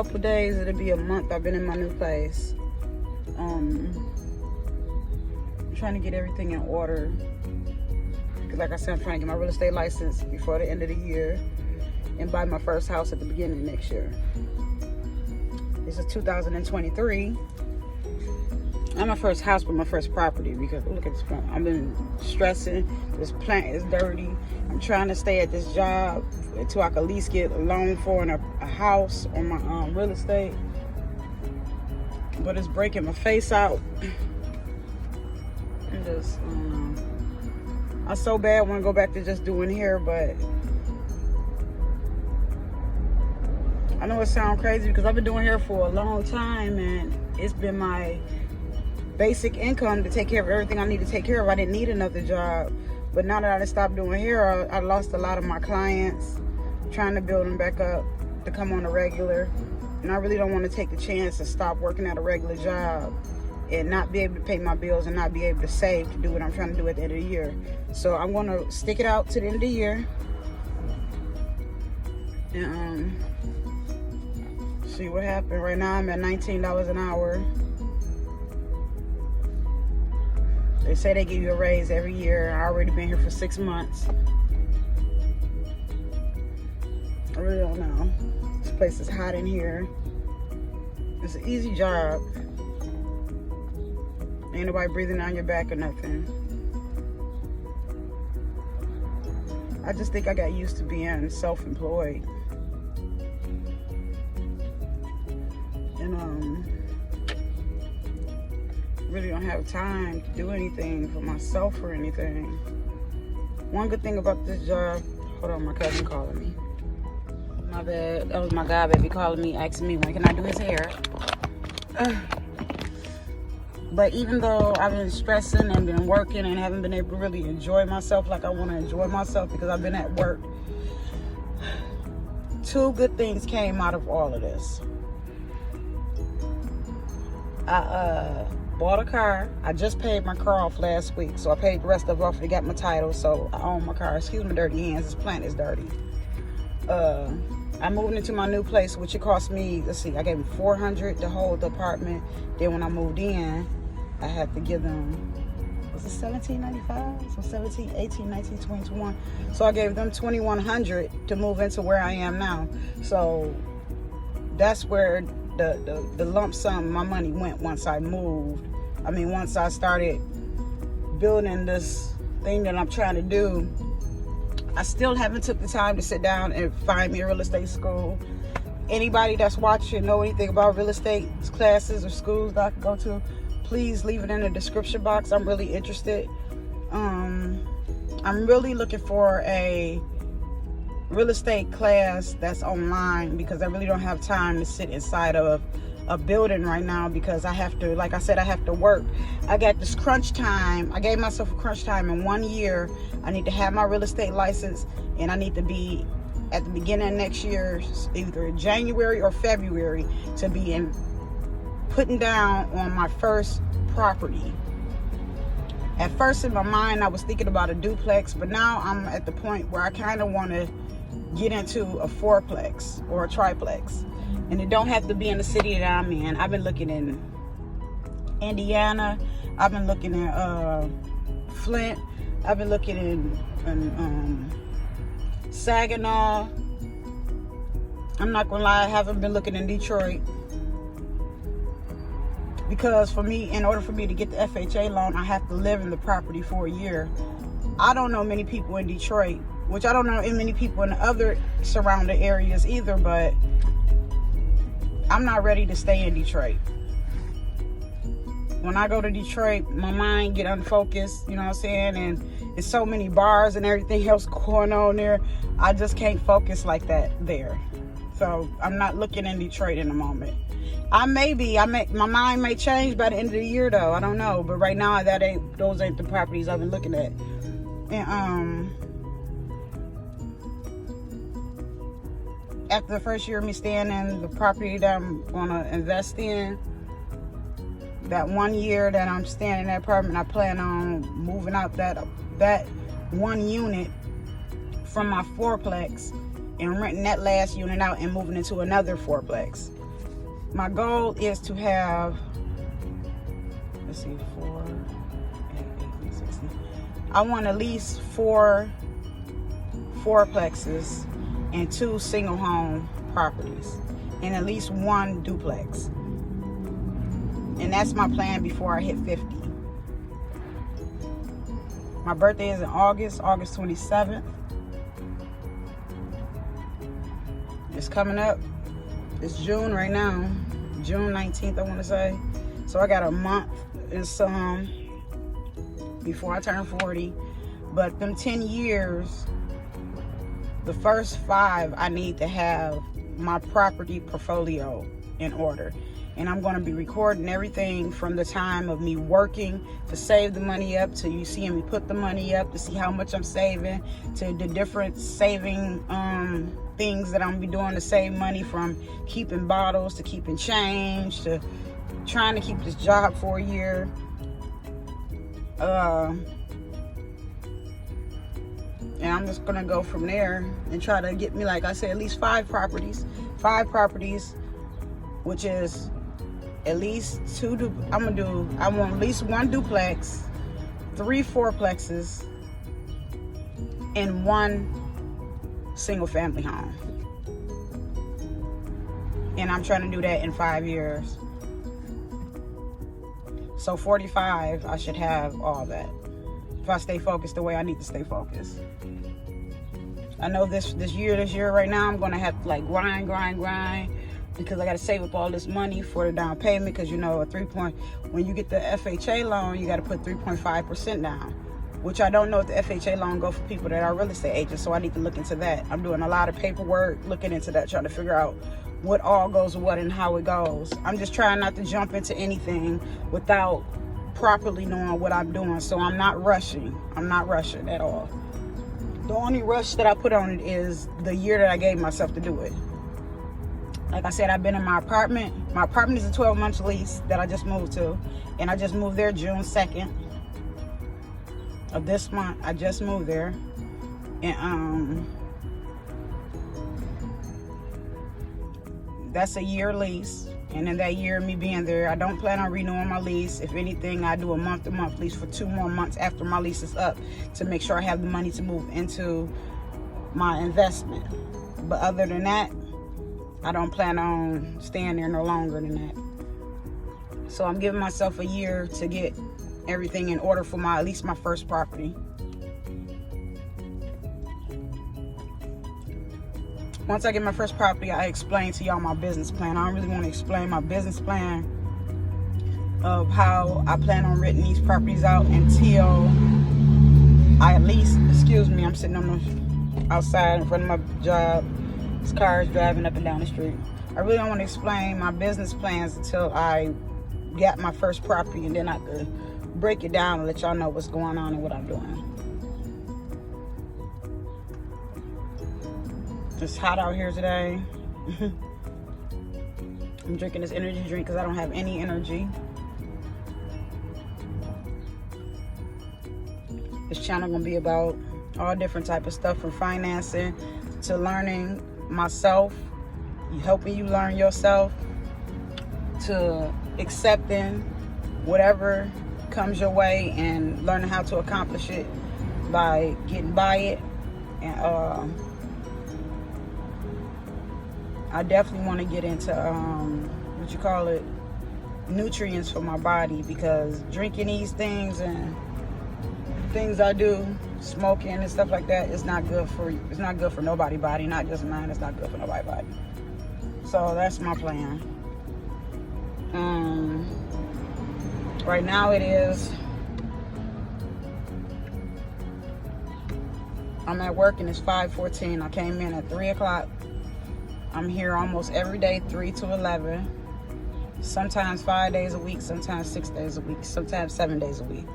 couple days, it'll be a month I've been in my new place. I'm trying to get everything in order. Because like I said, I'm trying to get my real estate license before the end of the year and buy my first house at the beginning of next year. This is 2023. Not my first house, but my first property, because look at this plant. I've been stressing. This plant is dirty. I'm trying to stay at this job until I can at least get a loan for a house on my real estate. But it's breaking my face out. And just, I so bad want to go back to just doing hair, but I know it sounds crazy because I've been doing hair for a long time, and it's been my basic income to take care of everything I need to take care of. I didn't need another job, but now that I stopped doing hair, I lost a lot of my clients. I'm trying to build them back up to come on a regular, and I really don't want to take the chance to stop working at a regular job and not be able to pay my bills and not be able to save to do what I'm trying to do at the end of the year. So I'm going to stick it out to the end of the year and see what happens. Right now I'm at $19 an hour. They say they give you a raise every year. I already been here for 6 months. I really don't know. This place is hot in here. It's an easy job. Ain't nobody breathing down your back or nothing. I just think I got used to being self-employed. And really don't have time to do anything for myself or anything. One good thing about this job, hold on, my cousin calling me. My bad, that was my guy baby calling me, asking me when can I do his hair. But even though I've been stressing and been working and haven't been able to really enjoy myself like I want to enjoy myself because I've been at work, 2 good things came out of all of this. I bought a car. I just paid my car off last week, so I paid the rest of it off and got my title, so I own my car. Excuse my dirty hands, this plant is dirty. I moved into my new place, which it cost me, let's see, I gave them $400 to hold the apartment. Then when I moved in, I had to give them, was it $17.95? So 17, 18, 19, 20, 21. So I gave them $2,100 to move into where I am now. So that's where the lump sum, my money went once I moved. I mean, once I started building this thing that I'm trying to do. I still haven't took the time to sit down and find me a real estate school. Anybody that's watching know anything about real estate classes or schools that I can go to, please leave it in the description box. I'm really interested. I'm really looking for a real estate class that's online because I really don't have time to sit inside of a building right now because I have to, like I said, I have to work. I got this crunch time. I gave myself a crunch time in 1 year. I need to have my real estate license, and I need to be at the beginning of next year, either January or February, to be putting down on my first property. At first in my mind I was thinking about a duplex, but now I'm at the point where I kind of want to get into a fourplex or a triplex. And it don't have to be in the city that I'm in. I've been looking in Indiana. I've been looking at Flint. I've been looking in Saginaw. I'm not gonna lie, I haven't been looking in Detroit. Because for me, in order for me to get the FHA loan, I have to live in the property for a year. I don't know many people in Detroit, which I don't know many people in the other surrounding areas either, but I'm not ready to stay in Detroit. When I go to Detroit, my mind get unfocused, you know what I'm saying? And it's so many bars and everything else going on there. I just can't focus like that there. So I'm not looking in Detroit in the moment. My mind may change by the end of the year though. I don't know. But right now those ain't the properties I've been looking at. And after the first year of me staying in the property that I'm gonna invest in, that 1 year that I'm staying in that apartment, I plan on moving out that 1 unit from my fourplex and renting that last unit out and moving into another fourplex. My goal is to have, let's see, 4, 8, 8, 16. I want at least 4 fourplexes and 2 single home properties and at least 1 duplex. And that's my plan before I hit 50. My birthday is in August 27th. It's coming up. It's June right now. June 19th, I want to say. So I got a month and some before I turn 40. But them 10 years, the first 5, I need to have my property portfolio in order. And I'm going to be recording everything from the time of me working to save the money up to you seeing me put the money up to see how much I'm saving, to the different saving things that I'm going to be doing to save money, from keeping bottles to keeping change to trying to keep this job for a year. And I'm just going to go from there and try to get me, like I said, at least 5 properties. 5 properties, which is at least 2, I want at least 1 duplex, 3 fourplexes, and 1 single family home. And I'm trying to do that in 5 years. So 45, I should have all that. If I stay focused the way I need to stay focused. I know this year right now, I'm gonna have to like grind, because I gotta save up all this money for the down payment. Because you know, when you get the FHA loan, you gotta put 3.5% down, which I don't know if the FHA loan go for people that are real estate agents. So I need to look into that. I'm doing a lot of paperwork, looking into that, trying to figure out what all goes with what and how it goes. I'm just trying not to jump into anything without properly knowing what I'm doing. So I'm not rushing. I'm not rushing at all. The only rush that I put on it is the year that I gave myself to do it. Like I said, I've been in my apartment. My apartment is a 12-month lease that I just moved to. And I just moved there June 2nd of this month. I just moved there. And that's a year lease. And in that year, me being there, I don't plan on renewing my lease. If anything, I do a month-to-month lease for 2 more months after my lease is up to make sure I have the money to move into my investment. But other than that, I don't plan on staying there no longer than that. So I'm giving myself a year to get everything in order for at least my first property. Once I get my first property, I explain to y'all my business plan. I don't really want to explain my business plan of how I plan on renting these properties out until I at least, excuse me, I'm sitting on outside in front of my job. This car is driving up and down the street. I really don't want to explain my business plans until I get my first property, and then I could break it down and let y'all know what's going on and what I'm doing. It's hot out here today. I'm drinking this energy drink because I don't have any energy. This channel gonna be about all different type of stuff, from financing to learning myself, helping you learn yourself, to accepting whatever comes your way and learning how to accomplish it by getting by it. And I definitely want to get into nutrients for my body, because drinking these things and things I do, smoking and stuff like that, is not good for you. It's not good for nobody's body, not just mine. It's not good for nobody's body. So that's my plan. Right now it is, I'm at work and it's 5:14. I came in at 3 o'clock. I'm here almost every day, 3 to 11. Sometimes 5 days a week, sometimes 6 days a week, sometimes 7 days a week.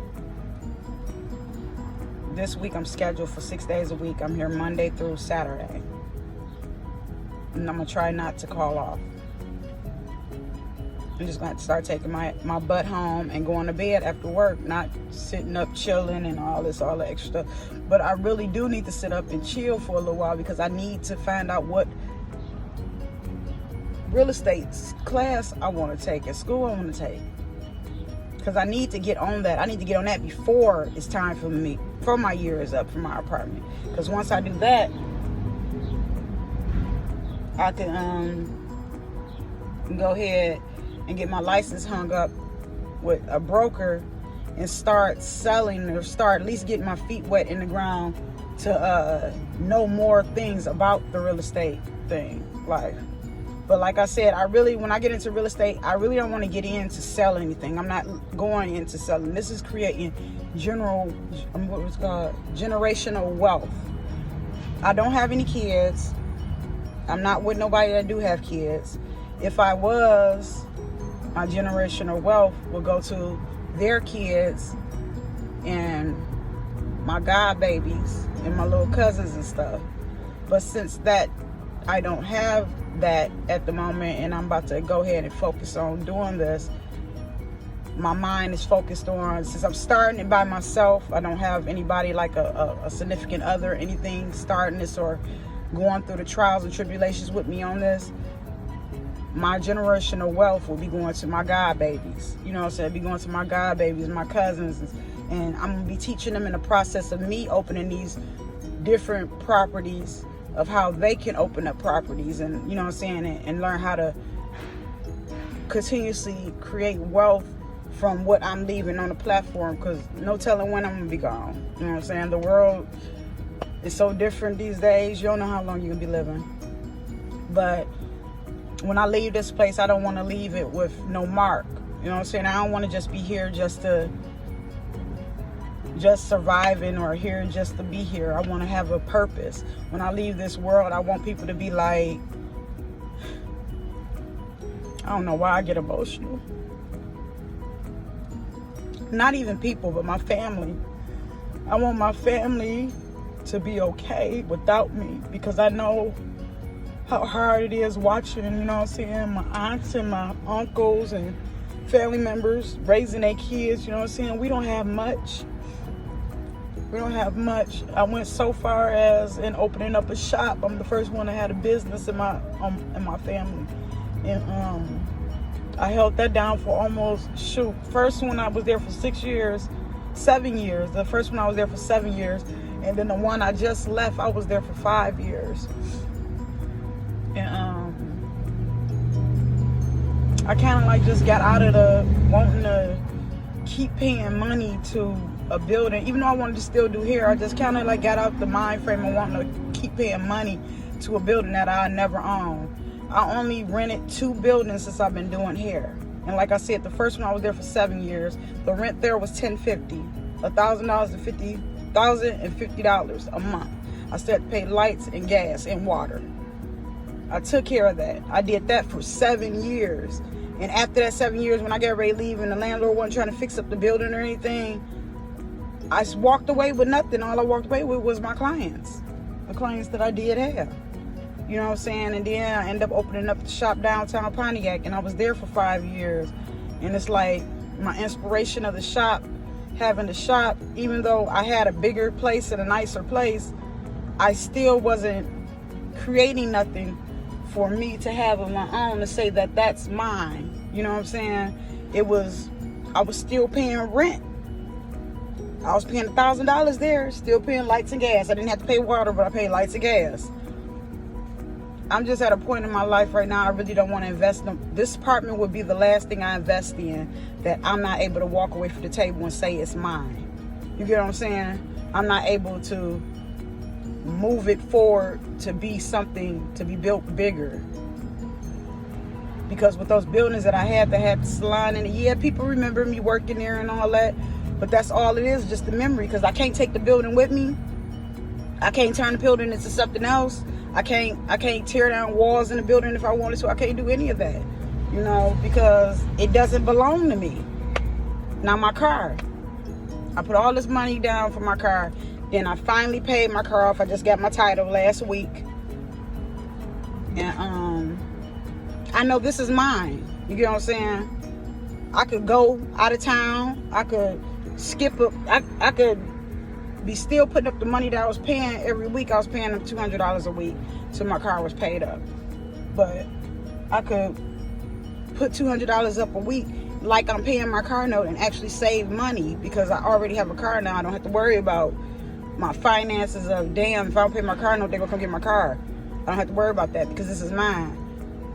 This week I'm scheduled for 6 days a week. I'm here Monday through Saturday. And I'm gonna try not to call off. I'm just gonna start taking my butt home and going to bed after work, not sitting up chilling and all the extra. But I really do need to sit up and chill for a little while, because I need to find out what real estate class I want to take, a school I want to take. Because I need to get on that. I need to get on that before it's time for me, before my year is up for my apartment. Because once I do that, I can go ahead and get my license hung up with a broker and start selling, or start at least getting my feet wet in the ground to know more things about the real estate thing. But like I said, when I get into real estate, I really don't want to get in to sell anything. I'm not going into selling. This is creating generational wealth. I don't have any kids. I'm not with nobody that do have kids. If I was, my generational wealth would go to their kids and my god babies and my little cousins and stuff. But since that I don't have that at the moment, and I'm about to go ahead and focus on doing this, my mind is focused on, since I'm starting it by myself, I don't have anybody like a significant other, anything starting this or going through the trials and tribulations with me on this. My generational wealth will be going to my god babies. You know what I'm saying? Be going to my god babies, my cousins, and I'm gonna be teaching them in the process of me opening these different properties, of how they can open up properties, and you know what I'm saying, and learn how to continuously create wealth from what I'm leaving on the platform, because no telling when I'm gonna be gone. You know what I'm saying? The world is so different these days. You don't know how long you're gonna be living. But when I leave this place, I don't want to leave it with no mark. You know what I'm saying? I don't want to just be here just surviving, or here just to be here. I want to have a purpose. When I leave this world, I want people to be like, I don't know why I get emotional. Not even people, but my family. I want my family to be okay without me, because I know how hard it is watching, you know what I'm saying, my aunts and my uncles and family members raising their kids, you know what I'm saying. We don't have much. We don't have much. I went so far as in opening up a shop. I'm the first one that had a business in my family, and I held that down for almost first one I was there for 7 years. The first one I was there for 7 years, and then the one I just left, I was there for 5 years. And I kind of like just got out of the wanting to keep paying money to a building. Even though I wanted to still do hair, I just kind of like got out the mind frame of wanting to keep paying money to a building that I never owned. I only rented 2 buildings since I've been doing hair. And like I said, the first one I was there for 7 years. The rent there was $1,050 to $1,050 a month. I still had to pay lights and gas and water. I took care of that. I did that for 7 years. And after that 7 years, when I got ready to leave and the landlord wasn't trying to fix up the building or anything, I walked away with nothing. All I walked away with was my clients. The clients that I did have. You know what I'm saying? And then I ended up opening up the shop downtown Pontiac, and I was there for 5 years. And it's like my inspiration of the shop, having the shop, even though I had a bigger place and a nicer place, I still wasn't creating nothing for me to have of my own to say that that's mine. You know what I'm saying? I was still paying rent. I was paying $1,000 there, still paying lights and gas. I didn't have to pay water, but I paid lights and gas. I'm just at a point in my life right now, I really don't want to invest in. This apartment would be the last thing I invest in that I'm not able to walk away from the table and say it's mine. You get what I'm saying? I'm not able to move it forward to be something to be built bigger. Because with those buildings that I had the salon in it, yeah, people remember me working there and all that, but that's all it is, just the memory. Because I can't take the building with me. I can't turn the building into something else. I can't tear down walls in the building if I wanted to. I can't do any of that, you know, because it doesn't belong to me. Now my car, I put all this money down for my car. Then I finally paid my car off. I just got my title last week. And I know this is mine. You get what I'm saying? I could go out of town. I could skip up. I could be still putting up the money that I was paying every week. I was paying them $200 a week till my car was paid up. But I could put $200 up a week like I'm paying my car note and actually save money, because I already have a car now. I don't have to worry about my finances of, damn, if I don't pay my car note, they're gonna come get my car. I don't have to worry about that because this is mine.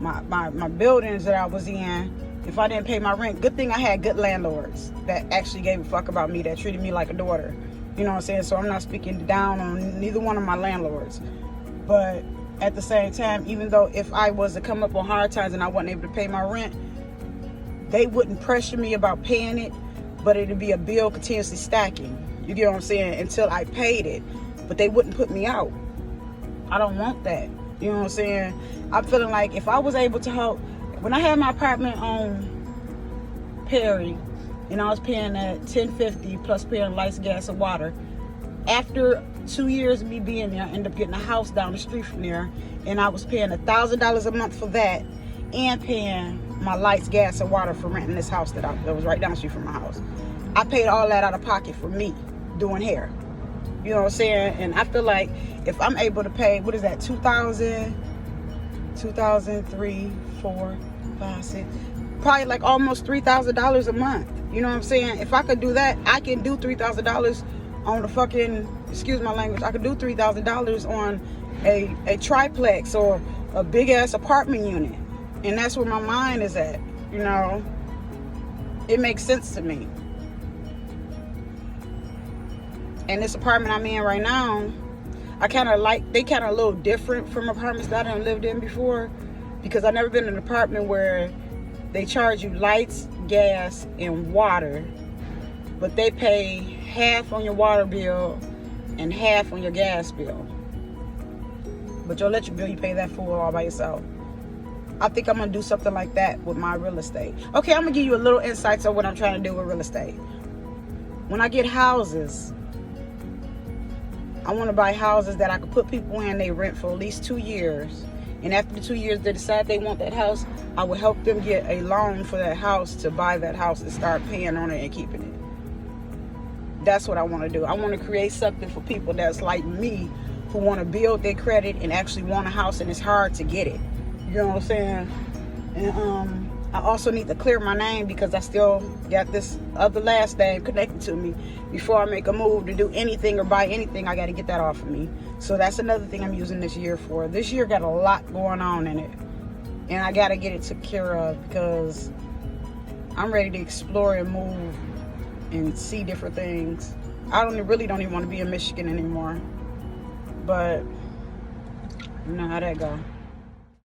My buildings that I was in, if I didn't pay my rent, good thing I had good landlords that actually gave a fuck about me, that treated me like a daughter. You know what I'm saying? So I'm not speaking down on neither one of my landlords. But at the same time, even though if I was to come up on hard times and I wasn't able to pay my rent, they wouldn't pressure me about paying it, but it'd be a bill continuously stacking. You get what I'm saying? Until I paid it. But they wouldn't put me out. I don't want that. You know what I'm saying? I'm feeling like if I was able to help, when I had my apartment on Perry, and I was paying that $10.50 plus paying lights, gas, and water. After 2 years of me being there, I ended up getting a house down the street from there, and I was paying $1,000 a month for that, and paying my lights, gas, and water for renting this house that was right down the street from my house. I paid all that out of pocket for me doing hair. You know what I'm saying? And I feel like if I'm able to pay, what is that, 2,000, 3, 4, 5, 6, probably like almost $3,000 a month. You know what I'm saying? If I could do that, I can do $3,000 on the fucking, excuse my language, I could do $3,000 on a triplex or a big ass apartment unit. And that's where my mind is at. You know, it makes sense to me. And this apartment I'm in right now, I kind of like, they kind of a little different from apartments that I done lived in before, because I've never been in an apartment where they charge you lights, gas, and water, but they pay half on your water bill and half on your gas bill. But your electric bill, you pay that full all by yourself. I think I'm going to do something like that with my real estate. Okay, I'm going to give you a little insights on what I'm trying to do with real estate. When I get houses, I want to buy houses that I can put people in, they rent for at least 2 years. And after the 2 years, they decide they want that house, I will help them get a loan for that house to buy that house and start paying on it and keeping it. That's what I want to do. I want to create something for people that's like me, who want to build their credit and actually want a house, and it's hard to get it. You know what I'm saying? And I also need to clear my name, because I still got this other last name connected to me. Before I make a move to do anything or buy anything, I got to get that off of me. So that's another thing I'm using this year for. This year got a lot going on in it, and I got to get it taken care of, because I'm ready to explore and move and see different things. I really don't even want to be in Michigan anymore. But you know how that go.